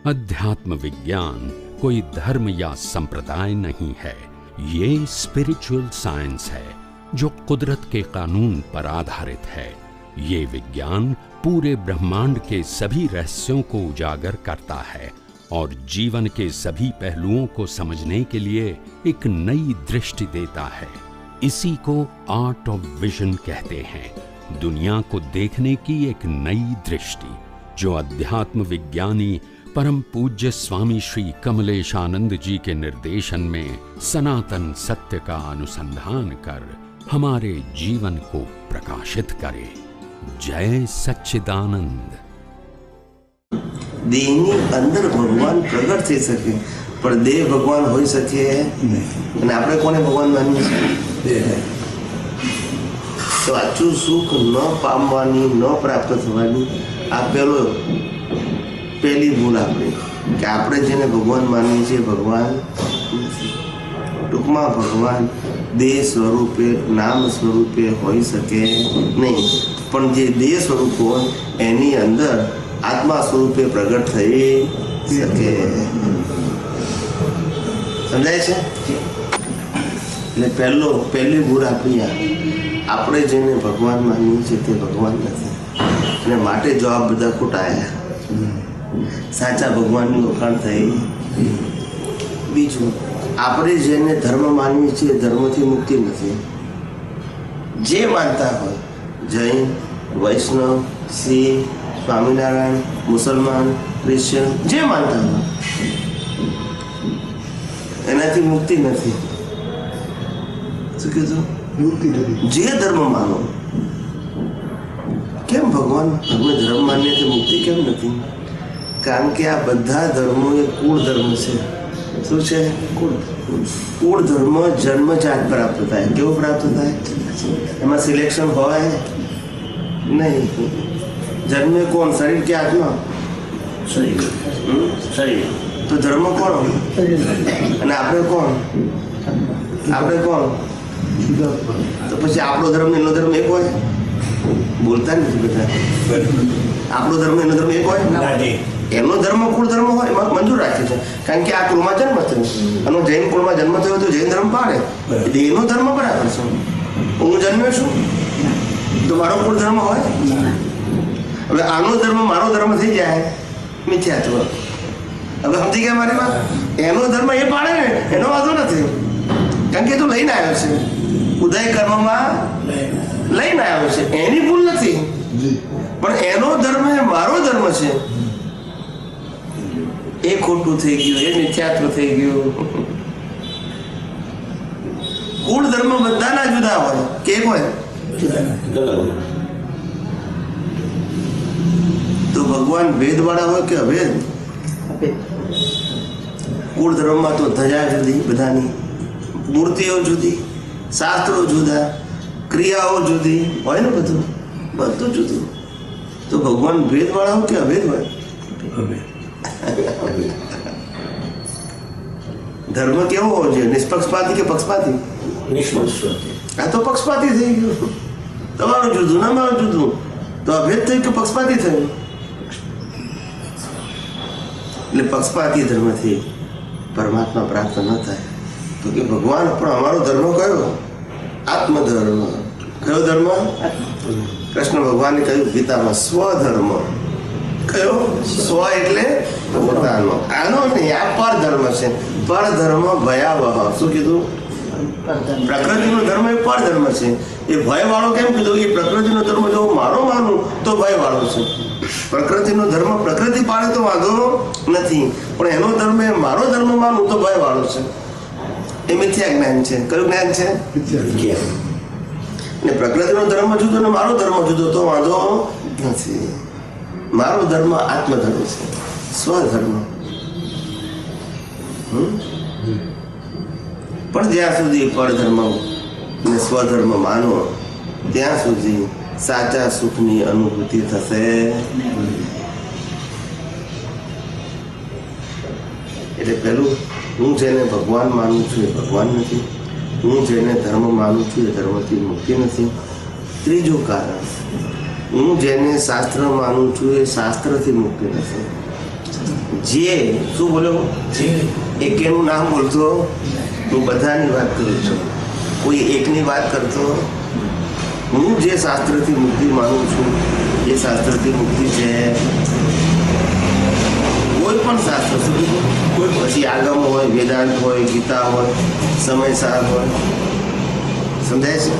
अध्यात्म विज्ञान कोई धर्म या संप्रदाय नहीं है, ये स्पिरिचुअल साइंस है जो कुदरत के कानून पर आधारित है। ये विज्ञान पूरे ब्रह्मांड के सभी रहस्यों को उजागर करता है और जीवन के सभी पहलुओं को समझने के लिए एक नई दृष्टि देता है। इसी को आर्ट ऑफ विजन कहते हैं, दुनिया को देखने की एक नई दृष्टि, जो अध्यात्म विज्ञानी परम पूज्य स्वामी श्री कमलेशानंद जी के निर्देशन में सनातन सत्य का अनुसंधान कर हमारे जीवन को प्रकाशित करे। जय सच्चिदानंद। દેહની અંદર ભગવાન પ્રગટ થઈ શકે, પણ દેહ ભગવાન હોઈ શકે નહીં। અને આપણે કોને ભગવાન માનીએ છીએ? સાચું સુખ ન પામવાની, ન પ્રાપ્ત થવાની આ પહેલી ભૂલ આપણી, કે આપણે જેને ભગવાન માનીએ છીએ ભગવાન નથી। ટૂંકમાં ભગવાન દેહ સ્વરૂપે, નામ સ્વરૂપે હોઈ શકે નહીં, પણ જે દેહ સ્વરૂપ હોય એની અંદર આત્મા સ્વરૂપે પ્રગટ થઈ શકે। સમજાય છે? એટલે પહેલી ભૂલ આપણી આપણે જેને ભગવાન માનીએ છીએ તે ભગવાન નથી, અને માટે જવાબ બધા ખોટા આવ્યા। સાચા ભગવાનની ઓળખાણ થઈ। બીજું, આપણે જેને ધર્મ માનીએ છીએ ધર્મથી મુક્તિ નથી। જે માનતા હોય, જૈન, વૈષ્ણવ, શીખ, સ્વામિનારાયણ, મુસલમાન, ક્રિશ્ચિયન, જે માનતા હોય એનાથી મુક્તિ નથી। શું કીધું? મુક્તિ નથી। જે ધર્મ માનો, કેમ ભગવાન અમે ધર્મ માનીએ તો મુક્તિ કેમ નથી? કારણ કે આ બધા ધર્મો એ કુળ ધર્મ છે। શું છે? કુળ ધર્મ જન્મજાત પ્રાપ્ત થાય। કેવું પ્રાપ્ત થાય? એમાં સિલેક્શન હોય નહીં। જન્મે કોણ? શરીર કે આત્મા? શરીર। તો ધર્મ કોણ? અને આપણે કોણ? આપણે કોણ? તો પછી આપણો ધર્મ એનો ધર્મ એક હોય? બોલતા નથી બધા। આપણો ધર્મ એનો ધર્મ એક હોય? એનો ધર્મ કુળ ધર્મ હોય એમાં મંજૂર રાખે છે, કારણ કે આ કુળમાં જન્મ થયો, અને જૈન કુળમાં જન્મ થયો તો જૈન ધર્મ પાડે, એનો ધર્મ બરાબર છે। હું જન્મ્યો છું તો મારો કુળ ધર્મ હોય? હવે આનો ધર્મ મારો ધર્મ થઈ જાય મિથ્યાત્વ। હવે સમજી ગયા મારી વાત? એનો ધર્મ એ પાડે ને એનો વાંધો નથી, કારણ કે એ તો લઈને આવ્યો છે, ઉદય કર્મમાં લઈને આવ્યો છે, એની ભૂલ નથી। પણ એનો ધર્મ એ મારો ધર્મ છે, એ ખોટું થઈ ગયું, એ મિથ્યાત્વ થઈ ગયું। કુળ ધર્મ બધાના જુદા હોય કે એક હોય? તો ભગવાન ભેદવાળા હોય કે અભેદ? કુળ ધર્મમાં તો ધજા જુદી, બધાની મૂર્તિઓ જુદી, શાસ્ત્રો જુદા, ક્રિયાઓ જુદી હોય ને, બધું જુદું। તો ભગવાન ભેદવાળા હોય કે અભેદ હોય? ધર્મ કેવો હોવો જોઈએ? નિષ્પક્ષપાતી કે પક્ષપાતી? આ તો પક્ષપાતી થઈ ગયું। તમારું જુદું ના મારું જુદું, તો અભેદ થયું કે પક્ષપાતી થયું? એટલે પક્ષપાતી ધર્મથી પરમાત્મા પ્રાપ્ત ન થાય। તો કે ભગવાન પણ અમારો ધર્મ કયો? આત્મધર્મ। કયો ધર્મ? કૃષ્ણ ભગવાને કહ્યું ગીતામાં, સ્વધર્મ। કયો? સ્વ એટલે પોતાનો, આનો નહીં, આ પરધર્મ છે। પરધર્મ ભયાવહ। શું કીધું? પ્રકૃતિનો ધર્મ એ પરધર્મ છે। એ ભય વાળો કેમ કીધું? એ પ્રકૃતિનો ધર્મ જો મારો માનું તો ભય વાળો છે। પ્રકૃતિનો ધર્મ પ્રકૃતિ પાડે તો વાંધો નથી, પણ એનો ધર્મ એ મારો ધર્મ માનું તો ભય વાળો છે। એ મિથ્યા જ્ઞાન છે। કયું જ્ઞાન છે? અને પ્રકૃતિનો ધર્મ જુદો ને મારો ધર્મ જુદો તો વાંધો નથી। મારો ધર્મ આત્મધર્મ છે, સ્વધર્મ। પણ જ્યાં સુધી પરધર્મ ને સ્વધર્મ માનો ત્યાં સુધી સાચા સુખની અનુભૂતિ થશે। એટલે પેલું, હું જેને ભગવાન માનું છું એ ભગવાન નથી, હું જેને ધર્મ માનું છું એ ધર્મથી મુક્તિ નથી। ત્રીજું કારણ, હું જેને શાસ્ત્ર માનું છું એ શાસ્ત્રથી મુક્તિ નથી। જે શું બોલ્યો એકેનું નામ બોલતો હું બધાની વાત કરું છું, કોઈ એકની વાત કરતો. હું જે શાસ્ત્રથી મુક્તિ માનું છું એ શાસ્ત્રથી મુક્તિ છે. કોઈ પણ શાસ્ત્ર કોઈ પછી આગમ હોય, વેદાંત હોય, ગીતા હોય, સમયસાર હોય, સમજાય છે?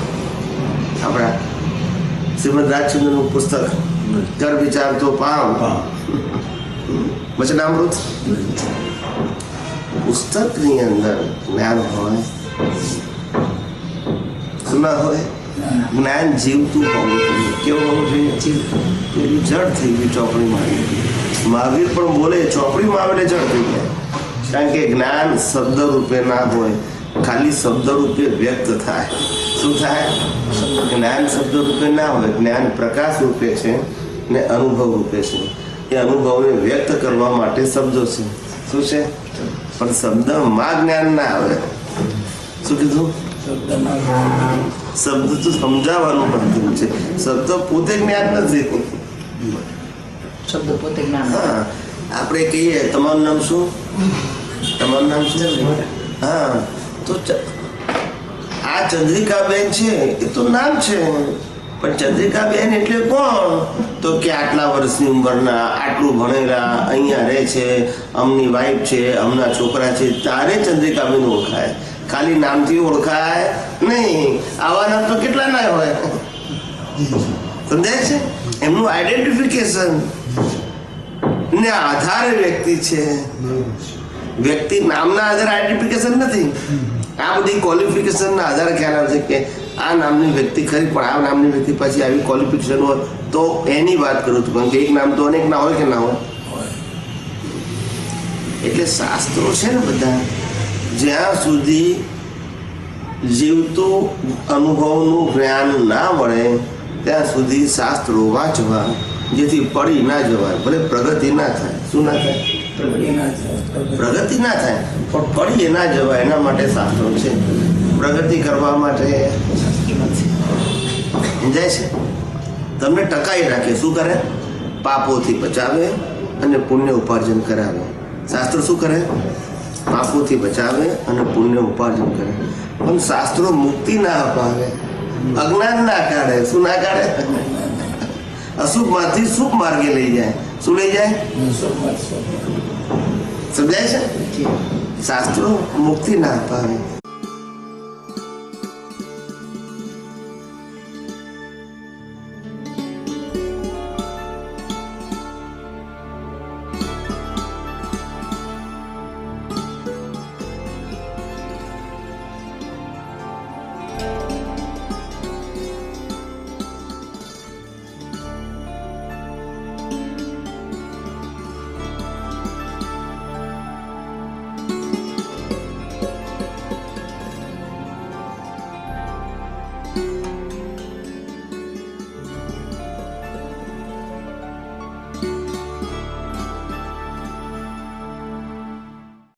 આપણા શ્રીમદ રાજચંદ્રનું પુસ્તક કર વિચાર તો પામ વચનામૃત પુસ્તકની અંદર જ્ઞાન હોય, શું ના હોય? જ્ઞાન જીવતું હોવું જોઈએ. કેવું હોવું જોઈએ? પેલી જડ થઈ ગઈ ચોપડીમાં. મહાવીર પણ બોલે ચોપડીમાં આવે એટલે જડ થઈ જાય. કારણ કે જ્ઞાન શબ્દ રૂપે ના હોય, ખાલી શબ્દ રૂપે વ્યક્ત થાય. શું થાય? જ્ઞાન શબ્દ રૂપે ના હોય, જ્ઞાન પ્રકાશ રૂપે છે ને અનુભવ રૂપે છે. એ અનુભવને વ્યક્ત કરવા માટે શબ્દો છે. શું છે? પણ શબ્દમાં જ્ઞાન ના આવે. શું કીધું? શબ્દ તો સમજાવવાનું બધું છે, શબ્દ પોતે જ્ઞાન નથી. શબ્દ પોતે જ્ઞાન. હા, આપણે કહીએ તમારું નામ શું? તમારું નામ શું? હા, તો આ ચંદ્રિકાબેન છે એ તો નામ છે, પણ ચંદ્રિકાબેન એટલે કોણ? તો કે આટલા વર્ષની ઉંમરના, આટલું ભણેલા, અહીંયા રહે છે, અમની વાઈફ છે, અમના છોકરા છે, તારે ચંદ્રિકાબેન ઓળખાય. ખાલી નામથી ઓળખાય નહીં. આવા નામ તો કેટલા ના હોય, સમજાય છે? એમનું આઈડેન્ટિફિકેશન ને આધારે વ્યક્તિ છે. વ્યક્તિ નામના આધારે આઈડેન્ટિફિકેશન નથી. આ બધી ક્વોલિફિકેશનના આધારે ખ્યાલ આવે છે કે આ નામની વ્યક્તિ ખરી, પણ આ નામની વ્યક્તિ પછી આવી ક્વોલિફિકેશન હોય તો એની વાત કરું છું. કારણ કે એક નામ તો અનેક ના હોય કે ના હોય. એટલે શાસ્ત્રો છે ને બધા, જ્યાં સુધી જીવતું અનુભવનું જ્ઞાન ના મળે ત્યાં સુધી શાસ્ત્રો વાંચવા, જેથી પડી ના જવાય. ભલે પ્રગતિ ના થાય. શું ના થાય? પ્રગતિ ના થાય, પણ પડી ના જવાય એના માટે શાસ્ત્રો છે. પ્રગતિ કરવા માટે સમજાય છે? તમને ટકાઈ રાખે. શું કરે? પાપોથી બચાવે અને પુણ્ય ઉપાર્જન કરાવે. શાસ્ત્ર શું કરે? પાપોથી બચાવે અને પુણ્ય ઉપાર્જન કરે. પણ શાસ્ત્રો મુક્તિ ના અપાવે, અજ્ઞાન ના કાઢે. શું ના કાઢે? અશુભમાંથી શુભ માર્ગે લઈ જાય. શું લઈ જાય? સમજાય છે? શાસ્ત્રો મુક્તિ ના અપાવે.